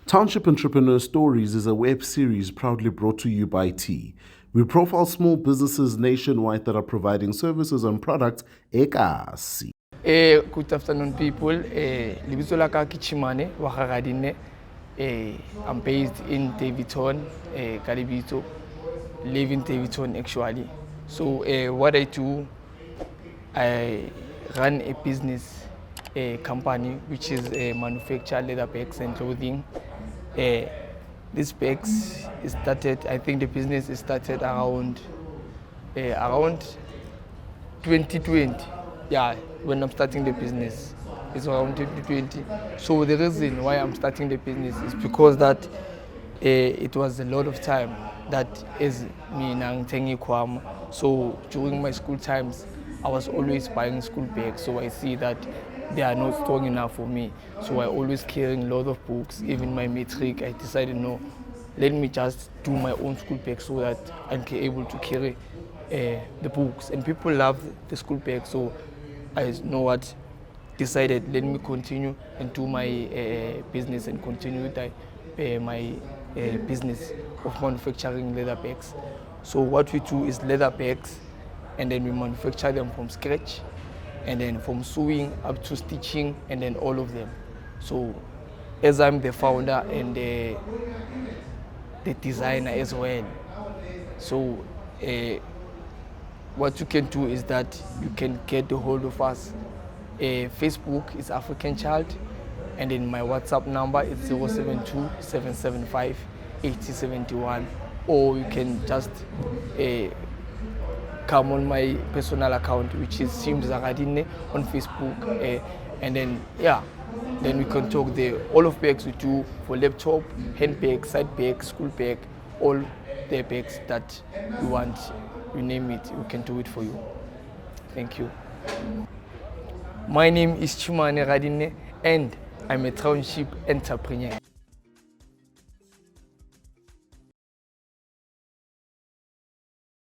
Township Entrepreneurs Stories is a web series proudly brought to you by T. We profile small businesses nationwide that are providing services and products ekasi. Good afternoon, people. Libitso la ka ke Shimane wa ga Radinne. I'm based in Davidson, ka lebitso, live in Davidson actually. So what I do, I run a business company which is manufacture leather bags and clothing. These bags started, I think the business started around 2020. Yeah, when I'm starting the business, it's around 2020. So the reason why I'm starting the business is because that it was a lot of time that is me nangtengi kwam. So during my school times, I was always buying school bags. So I see that they are not strong enough for me. So I always carrying a lot of books. Even my matric, I decided no, let me just do my own school bag so that I'm able to carry the books. And people love the school bag. So I know what, decided let me continue and do my business and continue with my business of manufacturing leather bags. So what we do is leather bags, and then we manufacture them from scratch, and then from sewing up to stitching, and then all of them. So as I'm the founder and the designer as well, so what you can do is that you can get a hold of us. Facebook is African Child, and then my WhatsApp number is 072 775 8071, or you can just come on my personal account, which is Radinne on Facebook, and then yeah, then we can talk there. All of bags we do for laptop, handbag, side bag, school bag, all the bags that you want, you name it, we can do it for you. Thank you. My name is Shimane Radinne, and I'm a township entrepreneur.